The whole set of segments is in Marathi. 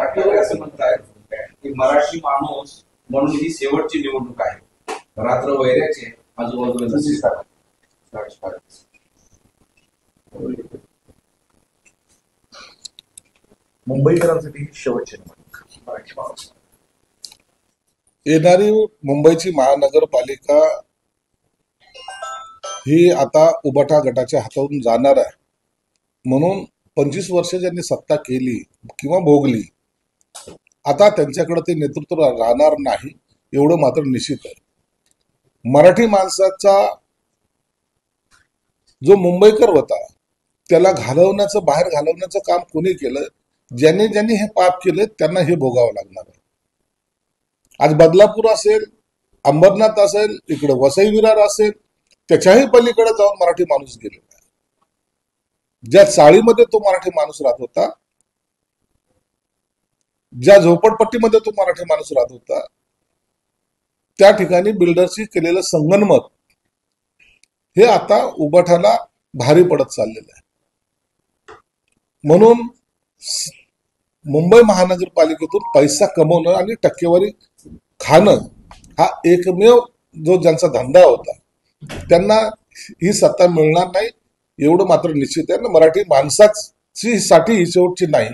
ठाकरे असं म्हणतात की मराठी माणूस म्हणून ही शेवटची निवडणूक आहे. रात्र वैऱ्याचे आजूबाजूला जसे मुंबईकरांसाठी शेवटची निवडणूक मराठी माणूस. येणारी मुंबईची महानगरपालिका ही आता उबाटा गटाच्या हातातून जाणार आहे. म्हणून 25 वर्ष ज्यांनी सत्ता केली किंवा भोगली, आता त्यांच्याकडे ते नेतृत्व राहणार नाही एवढं मात्र निश्चित आहे. मराठी माणसाचा जो मुंबईकर होता त्याला बाहेर घालवण्याचं काम कोणी केलं, ज्यांनी ज्यांनी हे पाप केले त्यांना हे भोगावं लागणार आहे. आज बदलापूर असेल, अंबरनाथ असेल, इकडे वसई विरार असेल, त्याच्याही पलीकडे जाऊन मराठी माणूस गेलेला आहे. ज्या चाळीमध्ये तो मराठी माणूस राहत होता, ज्या झोपडपट्टीमध्ये तो मराठी माणूस राहत होता, त्या ठिकाणी बिल्डर्सची केलेलं संगनमत हे आता उबाठाला भारी पडत चाललेलं आहे. म्हणून मुंबई महानगरपालिकेतून पैसा कमवणं आणि टक्केवारी खाणं हा एकमेव जो ज्यांचा धंदा होता त्यांना ही सत्ता मिळणार नाही एवढं मात्र निश्चित आहे. मराठी माणसाची साठी ही शेवटची नाही,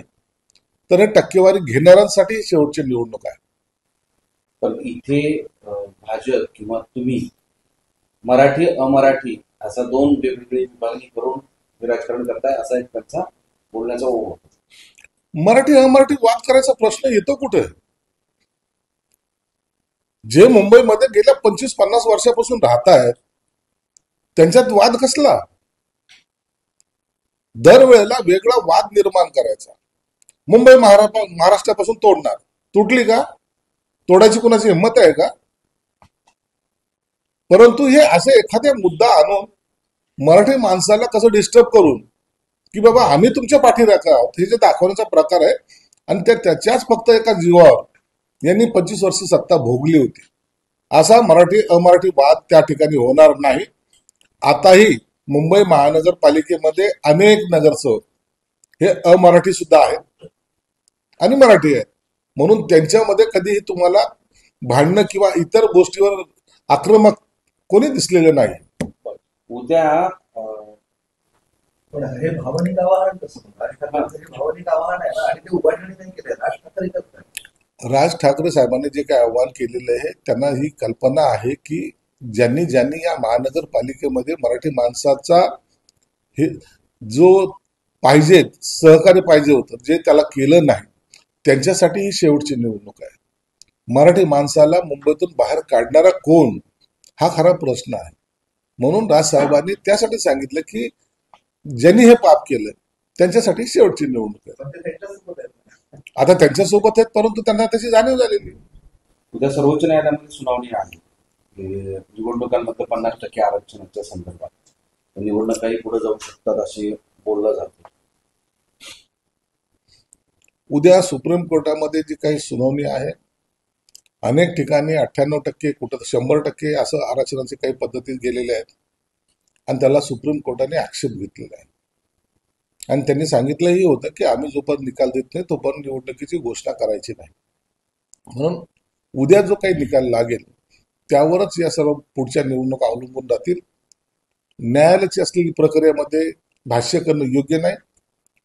तर हे टक्केवारी घेणाऱ्यांसाठी ही शेवटची निवडणूक आहे. पण इथे भाजप किंवा तुम्ही मराठी अमराठी असा दोन वेगवेगळी विभागणी करून राजकारण करताय असा एक त्यांचा बोलण्याचा ओघ होता. मराठी अमराठी वाद करायचा प्रश्न येतो कुठे? जे मुंबईमध्ये गेल्या 25-50 वर्षापासून राहत आहेत त्यांच्यात वाद कसला? दरवेळेला वेगळा वाद निर्माण करायचा. मुंबई महाराष्ट्रापासून तोडणार, तुटली का? तोडायची कुणाची हिंमत आहे का? परंतु हे असे एखाद्या मुद्दा आणून मराठी माणसाला कसं डिस्टर्ब करून की बाबा आम्ही तुमच्या पाठीराखा आहोत हे जे दाखवण्याचा प्रकार आहे. आणि त्याच्याच फक्त एका जीवावर यांनी 25 वर्ष सत्ता भोगली होती. असा मराठी अमराठी वाद त्या ठिकाणी होणार नाही. आताही मुंबई महानगरपालिकेमध्ये अनेक नगरसेवक हे अमराठी सुद्धा आहेत आणि मराठी आहेत. म्हणून त्यांच्यामध्ये कधीही तुम्हाला भांडणं किंवा इतर गोष्टीवर आक्रमक कोणी दिसलेलं नाही. उद्या पण हे भावनिक आवाहन कसं? भावनिक आवाहन आहे आणि ते उभारणी नाही केले. राज ठाकरे करतात. राज ठाकरे साहेबांनी जे काही आव्हान केलेलं आहे त्यांना ही कल्पना आहे की ज्यांनी ज्यांनी या महानगरपालिकेमध्ये मराठी माणसाचा हे जो पाहिजे सहकार्य पाहिजे होतं जे त्याला केलं नाही त्यांच्यासाठी ही शेवटची निवडणूक आहे. मराठी माणसाला मुंबईतून बाहेर काढणारा कोण हा खरा प्रश्न आहे. म्हणून राज साहेबांनी त्यासाठी सांगितलं की ज्यांनी हे पाप केलं त्यांच्यासाठी शेवटची निवडणूक आहे. आता त्यांच्यासोबत आहेत परंतु त्यांना त्याची जाणीव झालेली. उद्या सर्वोच्च न्यायालयामध्ये सुनावणी आहे निवडणुकांमध्ये 50% आरक्षणाच्या संदर्भात. निवडणुकाही पुढे जाऊ शकतात असे बोललं जातं. उद्या सुप्रीम कोर्टामध्ये जी काही सुनावणी आहे, अनेक ठिकाणी 98% कुठं 100% असं आरक्षणाचे काही पद्धती गेलेल्या आहेत आणि त्याला सुप्रीम कोर्टाने आक्षेप घेतलेला आहे. आणि त्यांनी सांगितलंही होतं की आम्ही जोपर्यंत निकाल देत नाही तोपर्यंत निवडणुकीची घोषणा करायची नाही. म्हणून उद्या जो काही निकाल लागेल त्यावरच या सर्व पुढच्या निवडणुका अवलंबून राहतील. न्यायालयाची असलेली प्रक्रियेमध्ये भाष्य करणं योग्य नाही.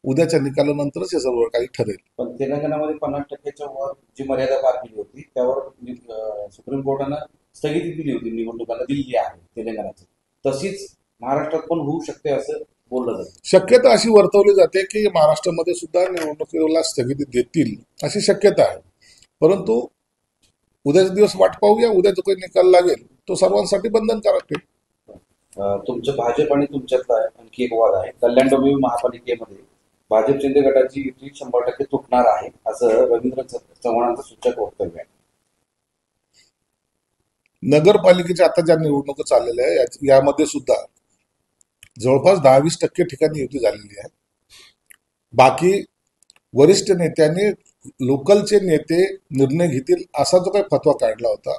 उद्याच्या निकालानंतरच हे सर्व काही ठरेल. पण तेलंगणामध्ये 50%च्या वर जी मर्यादा पार केली होती त्यावर सुप्रीम कोर्टानं स्थगिती दिली होती, निवडणुकांना दिली आहे तेलंगणाची. तशीच महाराष्ट्रात पण होऊ शकते असं बोललं जातं. शक्यता अशी वर्तवली जाते की महाराष्ट्रामध्ये सुद्धा निवडणुकीला स्थगिती देतील अशी शक्यता आहे. परंतु उद्याचा दिवस वाट पाहूया. उद्या जो काही निकाल लागेल तो सर्वांसाठी बंधनकारक आहे. तुमचं भाजप आणि तुमच्यातला आणखी एक वाद आहे. कल्याण डोंबिवली महापालिकेमध्ये भाजप शिंदे गटाची युती 100% तुटणार आहे असं रवींद्र चव्हाणांचं सूचक वक्तव्य आहे. नगरपालिकेच्या आता ज्या निवडणुका चाललेल्या आहे यामध्ये सुद्धा जवळपास 10-20% ठिकाणी युती झालेली आहे. बाकी वरिष्ठ नेत्यांनी लोकलचे नेते निर्णय घेतील असा जो काही फतवा काढला होता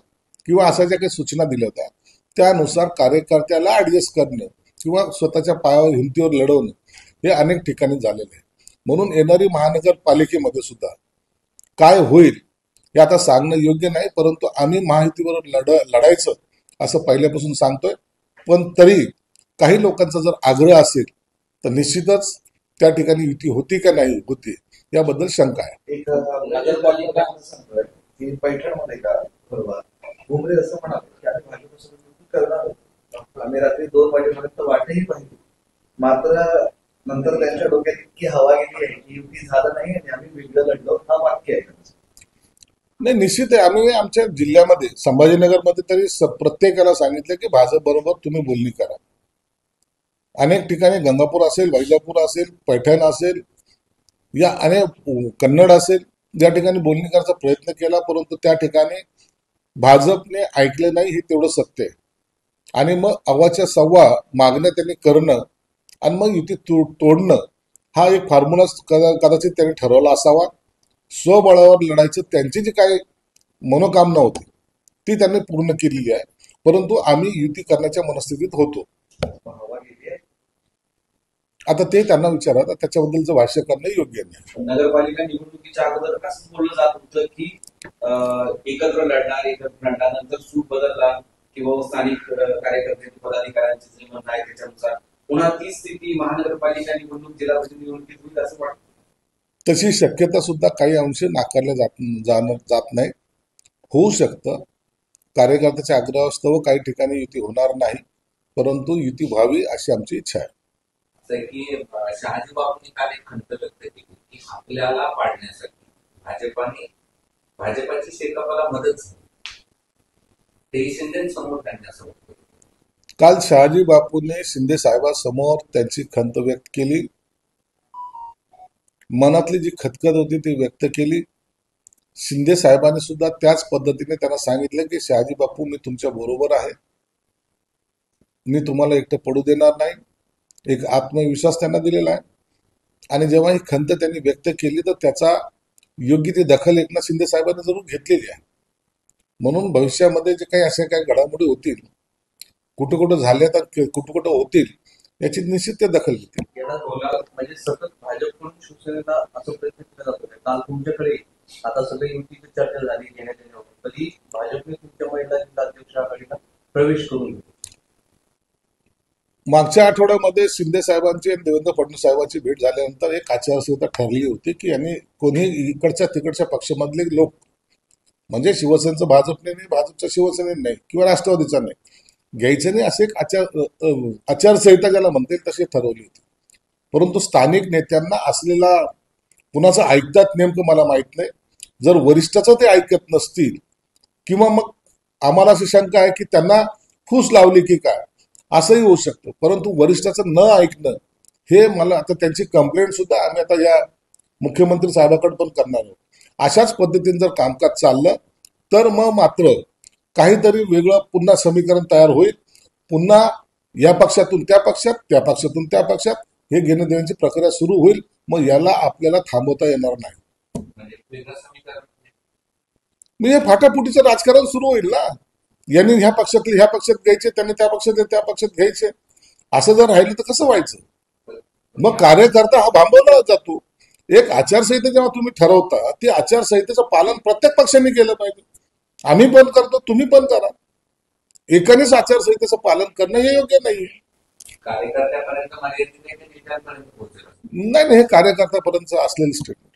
किंवा अशा ज्या काही सूचना दिल्या होत्या त्यानुसार कार्यकर्त्याला ऍडजस्ट करणे किंवा स्वतःच्या पायावर हिमतीवर लढवणं हे अनेक ठिकाणी झालेले आहे. म्हणून येणारी महानगरपालिकेमध्ये सुद्धा काय होईल हे आता सांगणं योग्य नाही, परंतु आम्ही महायुतीबरोबर लढायचं असं पहिल्यापासून सांगतोय. पण तरी काही लोकांचा जर आग्रह असेल तर निश्चितच त्या ठिकाणी युती होती का नाही होती याबद्दल शंका आहे. एक नगरपालिका सांगतोय की पैठणमध्ये का परवा भुमरे असं म्हणाले की आम्ही भाजपसोबत युती करणार आहोत. आम्ही रात्री 2 वाजेपर्यंत वाटही पाहिली, मात्र नंतर त्यांच्या डोक्यात इतकी हवा गेली आहे की युती झालं नाही आणि आम्ही वेगळं लढलो, हा वाक्य आहे त्यांचं. नाही, निश्चित आहे. आम्ही आमच्या जिल्ह्यामध्ये संभाजीनगरमध्ये तरी प्रत्येकाला सांगितलं की भाजप बरोबर तुम्ही बोलणी करा. अनेक ठिकाणी गंगापूर असेल, वैजापूर असेल, पैठण असेल, या अनेक कन्नड असेल, या ठिकाणी बोलणी करायचा प्रयत्न केला, परंतु त्या ठिकाणी भाजपने ऐकलं नाही, हे तेवढं सत्य आहे. आणि मग अव्वाच्या सव्वा मागण्या त्यांनी करणं आणि मग युती तोडणं हा एक फॉर्म्युला कदाचित त्यांनी ठरवला असावा. स्वबळावर लढायचं त्यांची जी काही मनोकामना होती ती त्यांनी पूर्ण केलेली आहे, परंतु आम्ही युती करण्याच्या मनस्थितीत होतो. हवा गेली आहे. आता ते त्यांना विचारा, त्याच्याबद्दलचं भाष्य करणं योग्य नाही. नगरपालिका निवडणुकीच्या अगोदर असं बोललं जात होतं की एकत्र लढणार नंतर सूट बदलला किंवा स्थानिक कार्यकर्ते पदाधिकाऱ्यांचे जे म्हणणं आहे त्याच्यानुसार पुन्हा तीच स्थिती महानगरपालिका निवडणूक जिल्हा परिषद निवडणुकीत होईल असं वाटतं. तशी शक्यता सुद्धा काही अंशी नाकारल्या जात नाही. होऊ शकतं, कार्यकर्त्याच्या आग्रहास्तव काही ठिकाणी युती होणार नाही, परंतु युती व्हावी अशी आमची इच्छा आहे. असं की शहाजी बापूंनी काल एक खंत व्यक्त केली की आपल्याला पाडण्यासाठी भाजपाची शेकापाला मदत झाली, ते शिंदेसमोर त्यांनी असं म्हटलं. काल शहाजी बापूने शिंदे साहेबांसमोर त्यांची खंत व्यक्त केली, मनातली जी खतखत होती ती व्यक्त केली. शिंदे साहेबांनी सुद्धा त्याच पद्धतीने त्यांना सांगितलं की शहाजी बापू, मी तुमच्या बरोबर आहे, मी तुम्हाला एकटं पडू देणार नाही. एक आत्मविश्वास त्यांना दिलेला आहे. आणि जेव्हा ही खंत त्यांनी व्यक्त केली तर त्याचा योग्य ती दखल एकनाथ शिंदे साहेबांनी जरूर घेतलेली आहे. म्हणून भविष्यामध्ये जे काही अशा काही घडामोडी होतील, कुठं कुठं झाल्या तर कुठं कुठं होतील, याची निश्चित ते दखल घेतील. याला म्हणजे सतत भाजपकडून शिवसेनेला असं प्रयत्न केला जातो. काल तुमच्याकडे आता सगळी युतीची चर्चा झाली घेण्यात येण्यावर, कधी भाजपने तुमच्या महिला जिल्हाध्यक्ष आघाडीला प्रवेश करून घेतला. मागच्या आठवड्यामध्ये शिंदे साहेबांची आणि देवेंद्र फडणवीस साहेबांची भेट झाल्यानंतर एक आचारसंहिता ठरली होती की यांनी कोणी इकडच्या तिकडच्या पक्षामधले लोक, म्हणजे शिवसेनेचं भाजपने नाही, भाजपच्या शिवसेनेने नाही किंवा राष्ट्रवादीचा नाही, घ्यायचं नाही, असे एक आचारसंहिता ज्याला म्हणता येईल तशी ठरवली होती. परंतु स्थानिक नेत्यांना असलेला कुणाचं ऐकतात नेमकं मला माहित नाही. जर वरिष्ठाचं ते ऐकत नसतील किंवा मग आम्हाला अशी शंका आहे की त्यांना फूस लावली की काय, असंही होऊ शकतं. परंतु वरिष्ठाचं न ऐकणं हे मला आता त्यांची कंप्लेंट सुद्धा आम्ही आता या मुख्यमंत्री साहेबांकडे पण करणार आहोत. अशाच पद्धतीने जर कामकाज चाललं तर मग मात्र काहीतरी वेगळं पुन्हा समीकरण तयार होईल. पुन्हा या पक्षातून त्या पक्षात, त्या पक्षातून त्या पक्षात हे घेणं देण्याची प्रक्रिया सुरू होईल. मग याला आपल्याला थांबवता येणार नाही. म्हणजे वेगळं समीकरण म्हणजे फाटाफुटीचं राजकारण सुरू होईल ना. यांनी ह्या पक्षातले ह्या पक्षात घ्यायचे, त्यांनी त्या पक्षातले त्या पक्षात घ्यायचे, असं जर राहिलं तर कसं व्हायचं. मग कार्यकर्ता हा भांबवला जातो. एक आचारसंहिता जेव्हा तुम्ही ठरवता, ती आचारसंहितेचं पालन प्रत्येक पक्षाने केलं पाहिजे. आम्ही पण करतो, तुम्ही पण करा. एकानेच आचारसंहितेचं पालन करणं हे योग्य नाही. कार्यकर्त्यापर्यंत मर्यादित नाही ते नेत्यांपर्यंत पोहोचेल. नाही, हे कार्यकर्त्यापर्यंत असलेलं स्टेटमेंट.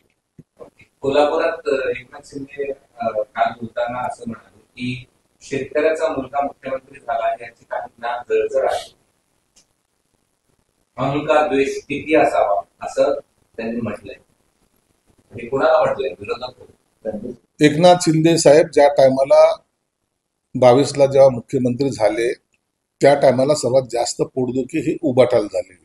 कोल्हापुरात एकनाथ शिंदे काल बोलताना असं म्हणाले की शेतकऱ्याचा मुलगा मुख्यमंत्री झाला याची काहींना जळजळ आहे. अहंकार द्वेष किती असावा असं त्यांनी म्हटलंय. हे कुणाला म्हटलंय? विरोधक. एकनाथ शिंदे साहेब ज्या टायमाला 22ला जेव्हा मुख्यमंत्री झाले त्या टायमाला सर्वात जास्त पोटदुखी ही उबाटाला झालेली.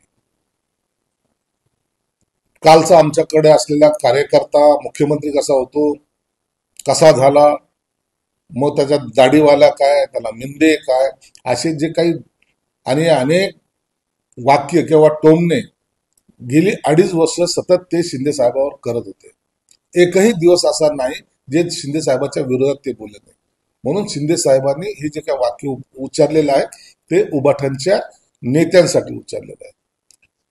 कालचा आमच्याकडे असलेला कार्यकर्ता मुख्यमंत्री कसा होतो, कसा झाला, मग त्याच्या दाढीवाला काय, त्याला मिंदे काय, असे जे काही आणि अनेक वाक्य किंवा टोमणे गेली 2.5 वर्ष सतत ते शिंदे साहेबांवर करत होते. एकही दिवस असा नाही जे शिंदे साहेबांच्या विरोधात ते बोलले नाही. म्हणून शिंदे साहेबांनी हे जे काही वाक्य उच्चारलेलं आहे ते उबाठ्यांच्या नेत्यांसाठी उच्चारलेलं आहे.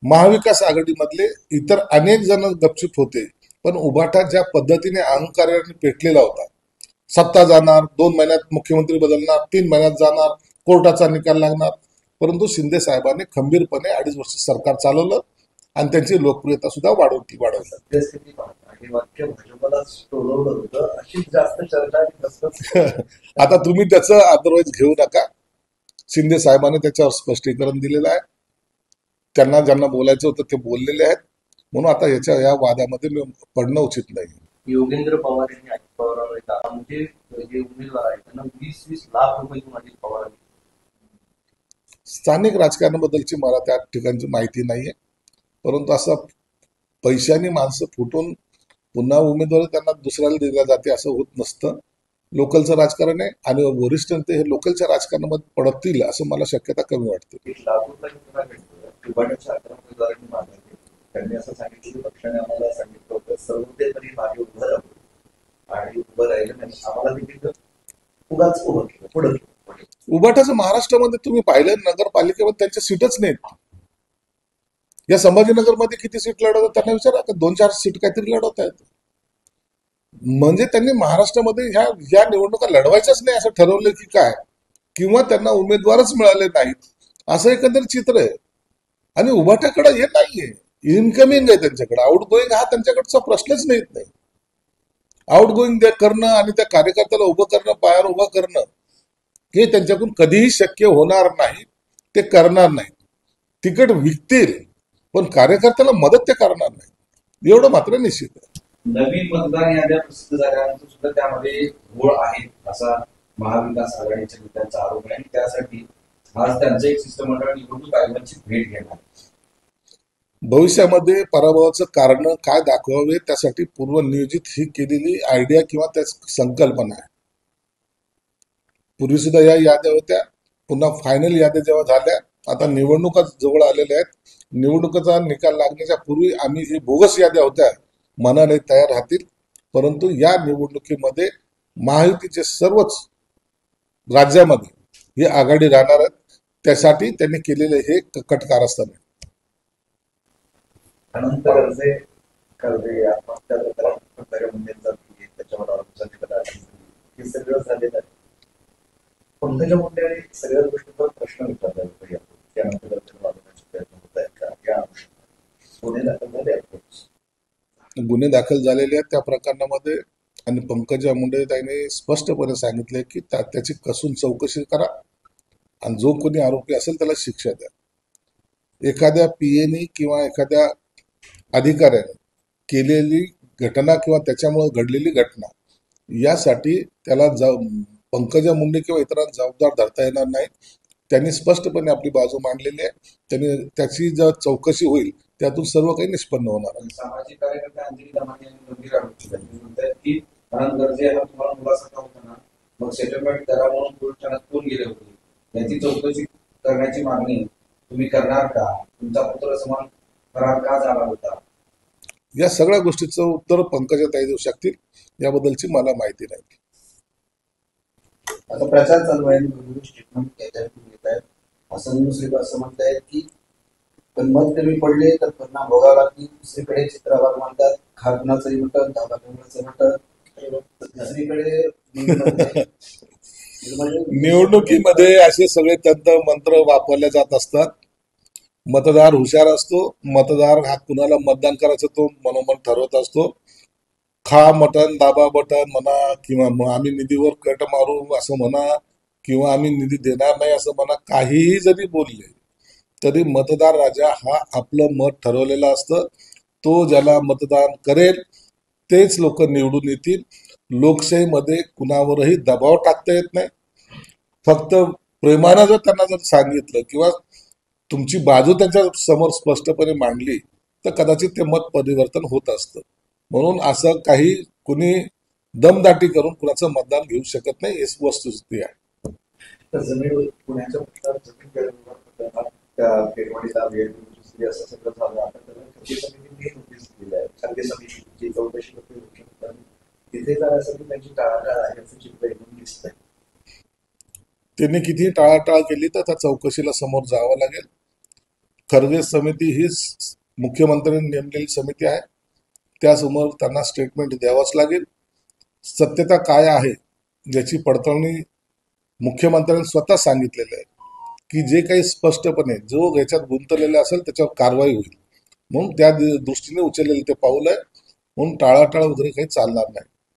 महाविकास आघाडीमधले इतर अनेक जण गपचूप होते पण उभाटा ज्या पद्धतीने अहंकाराने पेटलेला होता, सत्ता जाणार, 2 महिन्यात मुख्यमंत्री बदलणार, 3 महिन्यात जाणार, कोर्टाचा निकाल लागणार, परंतु शिंदे साहेबांनी खंबीरपणे 2.5 वर्ष सरकार चालवलं आणि त्यांची लोकप्रियता सुद्धा वाढवली. सद्यस्थिती पाहता हे वाक्य भाजपलाच टोलवलं होतं अशी जास्त चर्चा आणि कसरत आता तुम्ही त्याचं अदरवाईज घेऊ नका. शिंदे साहेबांनी त्याच्यावर स्पष्टीकरण दिलेलं आहे. त्यांना ज्यांना बोलायचं होतं ते बोललेले आहेत. म्हणून आता या वादामध्ये मी पडणं उचित नाही. योगेंद्र पवार यांनी अजित पवारांवर एक आरोप म्हणजे जे उमेदवार आहेत त्यांना 20-20 लाख रुपये देऊन अजित पवारांनी. स्थानिक राजकारणाबद्दलची मला त्या ठिकाणची माहिती नाहीये, परंतु असं पैशाने माणसं फुटून पुन्हा उमेदवारी त्यांना दुसऱ्याला दिल्या जाते असं होत नसतं. लोकलचं राजकारण आहे आणि वरिष्ठ नेते हे लोकलच्या राजकारणामध्ये पडतील असं मला शक्यता कमी वाटते. 1 लाख रुपये पुन्हा भेटतो उभाटाच्या 11 उमेदवारांनी मागितले. त्यांनी असं सांगितलं की पक्षाने आम्हाला सांगितलं होतं सर्व ते तरी मागे उभं राहू आणि उभं राहिलं नाही आम्हाला देखील उगाच उभं केलं पुढे उभाटाचं महाराष्ट्रामध्ये तुम्ही पाहिलं नगरपालिकेमध्ये त्यांच्या सीटच नाहीत. या संभाजीनगरमध्ये किती सीट लढवतात त्यांना विचारा, 2-4 सीट काहीतरी लढवत आहेत. म्हणजे त्यांनी महाराष्ट्रामध्ये ह्या निवडणुका लढवायच्याच नाही असं ठरवलं की काय, किंवा त्यांना उमेदवारच मिळाले नाहीत असं एकंदर चित्र आहे. आणि उभाट्याकडे हे नाहीये, इनकमिंग आहे त्यांच्याकडे, आउट गोईंग हा त्यांच्याकडचा प्रश्नच नाही. आउट गोईंग करणं आणि त्या कार्यकर्त्याला उभं करणं, पायावर उभं करणं हे त्यांच्याकडून कधीही शक्य होणार नाही. ते करणार नाही. तिकीट विकतील पण कार्यकर्त्याला मदत ते करणार नाही, एवढं मात्र निश्चित आहे. नवीन मतदार याद्या प्रसिद्ध झाल्यानंतर सुद्धा त्यामध्ये घोळ आहे असा महाविकास आघाडीच्या नेत्यांचा आरोप आहे आणि त्यासाठी आज त्यांचं एक शिष्टमंडळ निवडणूक आयोगाची भेट घेणार. भविष्यामध्ये पराभवाचं कारण काय दाखवावे त्यासाठी पूर्वनियोजित ही केलेली आयडिया किंवा त्या संकल्पना आहे. पूर्वी सुद्धा या याद्या होत्या, पुन्हा फायनल याद्या जेव्हा झाल्या, आता निवडणुका जवळ आलेल्या आहेत, निवडणुकीचा निकाल लागण्याच्या पूर्वी आम्ही ही बोगस याद्या होत्या मनाने तयार राहतील. परंतु या निवडणुकीमध्ये महायुतीचे सर्वच राज्यामध्ये ही आघाडी राहणार आहेत. त्यासाठी त्यांनी केलेले हे कट कारस्थान आहे. अनंत कर्जे आत्महत्या त्याच्यावर हे सगळं झालेलं आहे. पंकजा मुंडे सगळ्याच गोष्टींवर प्रश्न विचारला होता. त्यानंतर वाढवण्याचे प्रयत्न होत आहेत का या गुन्हे दाखल झाले आहेत. गुन्हे दाखल झालेले आहेत त्या प्रकरणामध्ये आणि पंकजा मुंडे त्यांनी स्पष्टपणे सांगितले की त्याची कसून चौकशी करा आणि जो कोणी आरोपी असेल त्याला शिक्षा द्या. एखाद्या पीएनी किंवा एखाद्या अधिकाऱ्याने केलेली घटना किंवा त्याच्यामुळे घडलेली घटना यासाठी त्याला पंकजा मुंडे किंवा इतरांना जबाबदार धरता येणार नाही. त्यांनी स्पष्टपणे आपली बाजू मांडलेली आहे. त्यांनी त्याची जर चौकशी होईल त्यातून सर्व काही निष्पन्न होणार आहे. सामाजिक कार्यकर्ते अंजली दमानी यांनी गंभीर आरोप केले. ते म्हणतात की अनंत गर्जे हा तुम्हाला मुलाचा होता ना, मग सेटलमेंट करा म्हणून पोलीस ठाण्यात कोण गेले होते, याची चौकशी करण्याची मागणी तुम्ही करणार का? तुमचा पुत्र समान फरार का झाला होता? या सगळ्या गोष्टीचं उत्तर पंकजाताई देऊ शकतील, याबद्दलची मला माहिती नाही. आता प्रचार चालू आहे, स्टेटमेंट त्याच्यातून येत आहेत. असं दुसरीकडे असं म्हणतायत की पण मत कमी पडले तर परिणाम भोगावा लागतील. दुसरीकडे चित्रभाग म्हणतात खाजनाचंही मटन, धाबा केंद्राचं मटन. दुसरीकडे निवडणुकीमध्ये असे सगळे तंत्र मंत्र वापरले जात असतात. मतदार हुशार असतो. मतदार हा कुणाला मतदान करायचं तो मनोमन ठरवत असतो. खा मटन, दाबा बटन म्हणा, किंवा आम्ही निधीवर कट मारू असं म्हणा, किंवा आम्ही निधी देणार नाही असं म्हणा, काहीही जरी बोलले तरी मतदार राजा हा आपलं मत ठरवलेलं असतं. तो ज्याला मतदान करेल तेच लोक निवडून येतील. लोकशाहीमध्ये कुणावरही दबाव टाकता येत नाही. फक्त प्रेमानं जर त्यांना जर सांगितलं किंवा तुमची बाजू त्यांच्या समोर स्पष्टपणे मांडली तर कदाचित ते मत परिवर्तन होत असतं. म्हणून असं काही कुणी दमदाटी करून कुणाचं मतदान घेऊ शकत नाही, ही वस्तुस्थिती आहे. तर जमीन पुण्याच्या पक्षात जमीन त्या पेरवाडीला वेळ असं सगळं झालं. आता त्याला खर्चे समितीने नोटीस दिली आहे. खर्चे समितीची चौकशी तिथे जाण्यासाठी त्यांची टाळाटाळ आहे असं चित्र येऊन दिसत आहे. त्यांनी कितीही टाळाटाळ केली तर त्या चौकशीला समोर जावं लागेल. खर्गे समिती हीच मुख्यमंत्र्यांनी नेमलेली समिती आहे. त्यासमोर त्यांना स्टेटमेंट द्यावंच लागेल. सत्यता काय आहे याची पडताळणी मुख्यमंत्र्यांनी स्वतः सांगितलेलं आहे की जे काही स्पष्टपणे जो याच्यात गुंतलेला असेल त्याच्यावर कारवाई होईल. म्हणून त्या दृष्टीने उचललेलं ते पाऊल आहे. म्हणून टाळाटाळ वगैरे काही चालणार नाही.